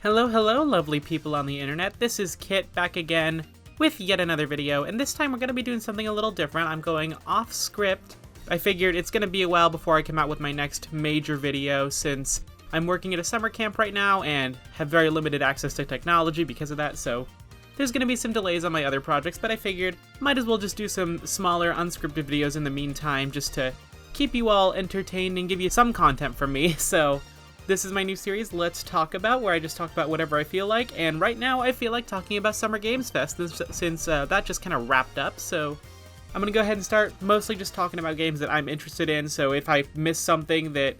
Hello, hello, lovely people on the internet. This is Kit back again with yet another video, and this time we're going to be doing something a little different. I'm going off script. I figured it's going to be a while before I come out with my next major video since I'm working at a summer camp right now and have very limited access to technology because of that, so there's going to be some delays on my other projects, but I figured might as well just do some smaller unscripted videos in the meantime just to keep you all entertained and give you some content from me. So this is my new series, Let's Talk About, where I just talk about whatever I feel like, and right now I feel like talking about Summer Games Fest since that just kind of wrapped up, so I'm going to go ahead and start mostly just talking about games that I'm interested in. So if I miss something that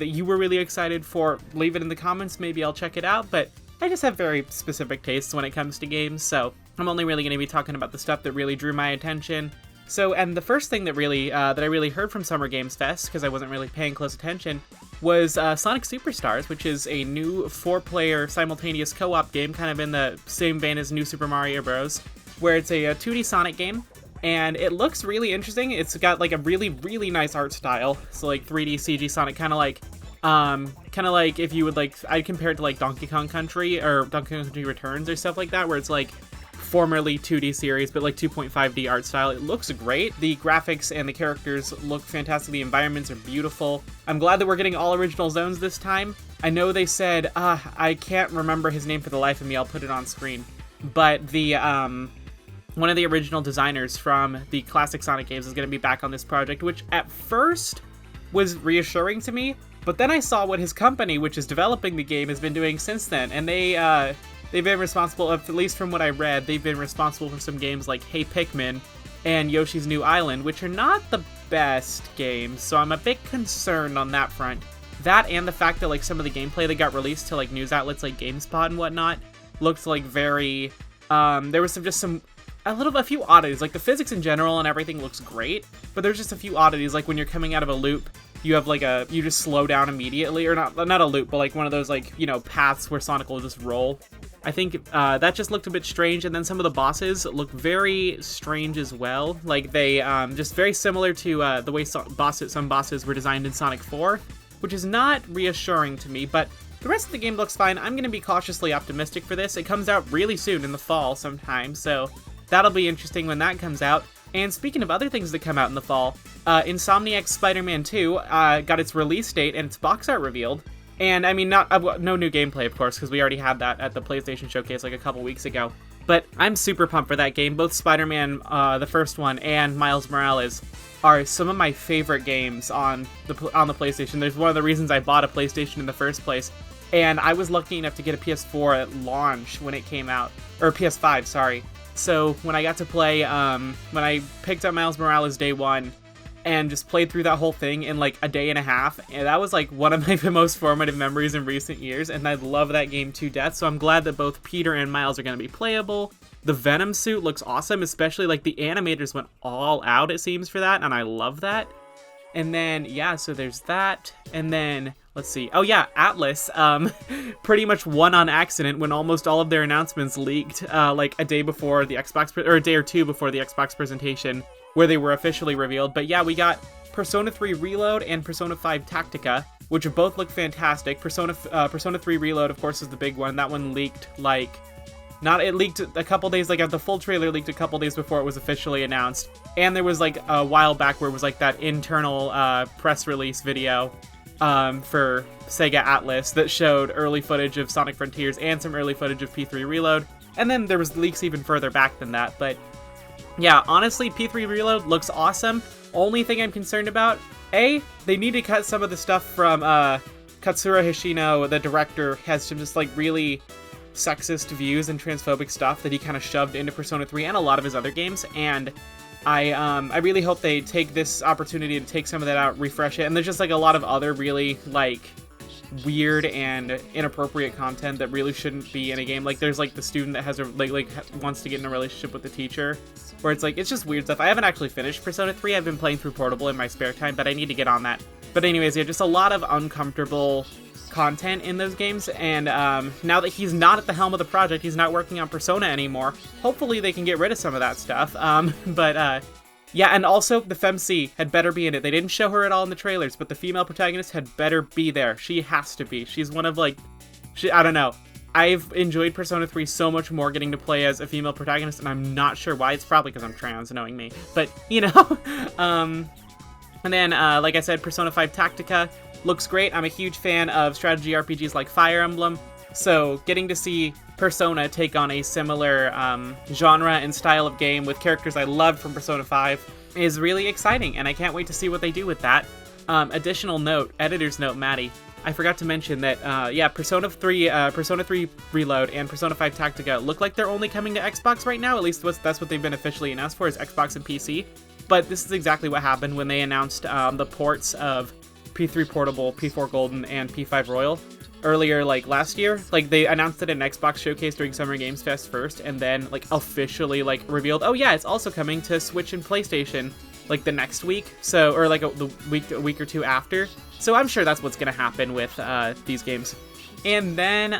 you were really excited for, leave it in the comments, maybe I'll check it out, but I just have very specific tastes when it comes to games, so I'm only really going to be talking about the stuff that really drew my attention. So, and the first thing that I really heard from Summer Games Fest, because I wasn't really paying close attention, was Sonic Superstars, which is a new 4-player simultaneous co-op game, kind of in the same vein as New Super Mario Bros., where it's a 2D Sonic game, and it looks really interesting. It's got like a really, really nice art style, so like 3D CG Sonic, kind of like if you would like, I'd compare it to like Donkey Kong Country or Donkey Kong Country Returns or stuff like that, where it's like formerly 2D series, but like 2.5D art style. It looks great. The graphics and the characters look fantastic. The environments are beautiful. I'm glad that we're getting all original zones this time. I know they said, I can't remember his name for the life of me. I'll put it on screen. But the, one of the original designers from the classic Sonic games is going to be back on this project, which at first was reassuring to me. But then I saw what his company, which is developing the game, has been doing since then. And they've been responsible, at least from what I read, they've been responsible for some games like Hey Pikmin and Yoshi's New Island, which are not the best games, so I'm a bit concerned on that front. That and the fact that like some of the gameplay that got released to like news outlets like GameSpot and whatnot looked like very, there was a few oddities. Like the physics in general and everything looks great, but there's just a few oddities, like when you're coming out of a loop, you have like you just slow down immediately, or not a loop, but like one of those like, you know, paths where Sonic will just roll. I think that just looked a bit strange, and then some of the bosses look very strange as well. Like they just very similar to the way some bosses were designed in Sonic 4, which is not reassuring to me, but the rest of the game looks fine. I'm going to be cautiously optimistic for this. It comes out really soon in the fall sometime, so that'll be interesting when that comes out. And speaking of other things that come out in the fall, Insomniac's Spider-Man 2 got its release date and its box art revealed. And I mean, no new gameplay, of course, because we already had that at the PlayStation Showcase like a couple weeks ago. But I'm super pumped for that game. Both Spider-Man, the first one, and Miles Morales are some of my favorite games on the PlayStation. There's one of the reasons I bought a PlayStation in the first place. And I was lucky enough to get a PS4 at launch when it came out. Or PS5, sorry. So when I got to play, when I picked up Miles Morales day one, and just played through that whole thing in like a day and a half, and that was like one of my most formative memories in recent years, and I love that game to death, so I'm glad that both Peter and Miles are going to be playable. The Venom suit looks awesome, especially like the animators went all out, it seems, for that, and I love that. And then, yeah, so there's that, and then, let's see, oh yeah, Atlus, pretty much won on accident when almost all of their announcements leaked, like a day before the Xbox, or a day or two before the Xbox presentation, where they were officially revealed. But yeah, we got Persona 3 Reload and Persona 5 Tactica, which both look fantastic. Persona 3 Reload, of course, is the big one. That one leaked it leaked a couple days, like the full trailer leaked a couple days before it was officially announced. And there was like a while back where it was like that internal press release video for Sega Atlus that showed early footage of Sonic Frontiers and some early footage of P3 Reload. And then there was leaks even further back than that, but yeah, honestly, P3 Reload looks awesome. Only thing I'm concerned about, they need to cut some of the stuff from Katsura Hishino, the director, has some just like really sexist views and transphobic stuff that he kind of shoved into Persona 3 and a lot of his other games, and I really hope they take this opportunity to take some of that out, refresh it, and there's just like a lot of other really like weird and inappropriate content that really shouldn't be in a game. Like there's like the student that has wants to get in a relationship with the teacher, where it's just weird stuff. I haven't actually finished Persona 3. I've been playing through Portable in my spare time, but I need to get on that. But anyways, yeah, just a lot of uncomfortable content in those games, and now that he's not at the helm of the project, he's not working on Persona anymore, hopefully they can get rid of some of that stuff. Yeah, and also the FemC had better be in it. They didn't show her at all in the trailers, but the female protagonist had better be there. She has to be. She's one of I don't know. I've enjoyed Persona 3 so much more getting to play as a female protagonist, and I'm not sure why. It's probably because I'm trans, knowing me. But, you know. And then, like I said, Persona 5 Tactica looks great. I'm a huge fan of strategy RPGs like Fire Emblem. So getting to see Persona take on a similar genre and style of game with characters I loved from Persona 5 is really exciting, and I can't wait to see what they do with that. Additional note, editor's note, Maddie. I forgot to mention that, yeah, Persona 3 Reload and Persona 5 Tactica look like they're only coming to Xbox right now. At least that's what they've been officially announced for, is Xbox and PC. But this is exactly what happened when they announced the ports of P3 Portable, P4 Golden, and P5 Royal earlier, like, last year. Like, they announced it in an Xbox showcase during Summer Games Fest first, and then, like, officially, like, revealed, oh yeah, it's also coming to Switch and PlayStation, like, the next week. So, or, like, a week or two after. So I'm sure that's what's gonna happen with these games. And then,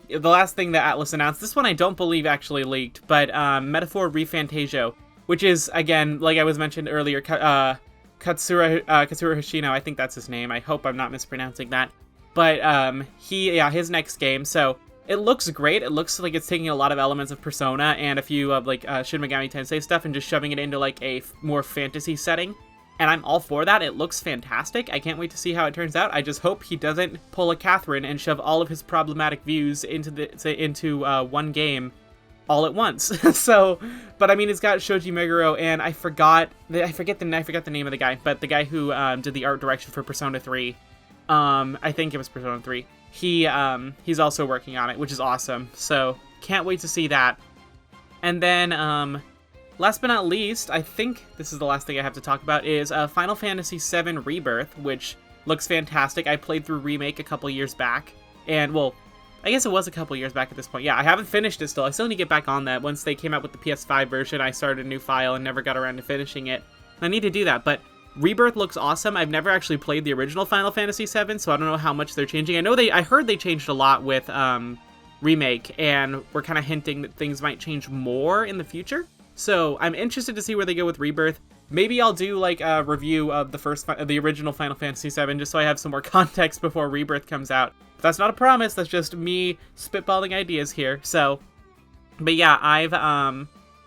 the last thing that Atlus announced, this one I don't believe actually leaked, but Metaphor ReFantasio, which is, again, like I was mentioned earlier, Katsura Hoshino, I think that's his name. I hope I'm not mispronouncing that. But his next game, so it looks great. It looks like it's taking a lot of elements of Persona and a few of, like, Shin Megami Tensei stuff and just shoving it into, like, a more fantasy setting. And I'm all for that. It looks fantastic. I can't wait to see how it turns out. I just hope he doesn't pull a Catherine and shove all of his problematic views into one game all at once. So, but I mean, it's got Shoji Meguro, and I forget the name of the guy, but the guy who did the art direction for Persona 3. I think it was Persona 3. He's also working on it, which is awesome. So, can't wait to see that. And then, last but not least, I think this is the last thing I have to talk about, is Final Fantasy VII Rebirth, which looks fantastic. I played through Remake a couple years back, and, well, I guess it was a couple years back at this point. Yeah, I haven't finished it still. I still need to get back on that. Once they came out with the PS5 version, I started a new file and never got around to finishing it. And I need to do that, but Rebirth looks awesome. I've never actually played the original Final Fantasy VII, so I don't know how much they're changing. I heard they changed a lot with Remake, and we're kind of hinting that things might change more in the future. So I'm interested to see where they go with Rebirth. Maybe I'll do, like, a review of the original Final Fantasy VII, just so I have some more context before Rebirth comes out. But that's not a promise, that's just me spitballing ideas here. So, but yeah, I've,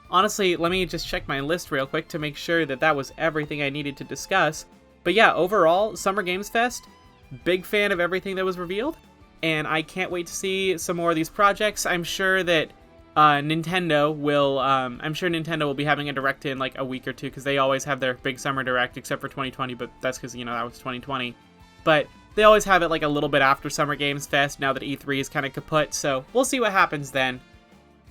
honestly, let me just check my list real quick to make sure that that was everything I needed to discuss. But yeah, overall, Summer Games Fest, big fan of everything that was revealed, and I can't wait to see some more of these projects. I'm sure that Nintendo will be having a direct in, like, a week or two, because they always have their big summer direct, except for 2020, but that's because, you know, that was 2020. But they always have it, like, a little bit after Summer Games Fest, now that E3 is kind of kaput, so we'll see what happens then.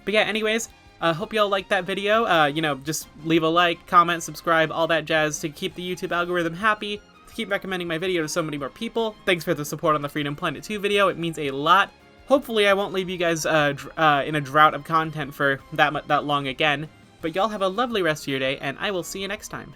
But yeah, anyways, hope y'all liked that video. You know, just leave a like, comment, subscribe, all that jazz to keep the YouTube algorithm happy, to keep recommending my video to so many more people. Thanks for the support on the Freedom Planet 2 video, it means a lot. Hopefully I won't leave you guys in a drought of content for that long again, but y'all have a lovely rest of your day, and I will see you next time.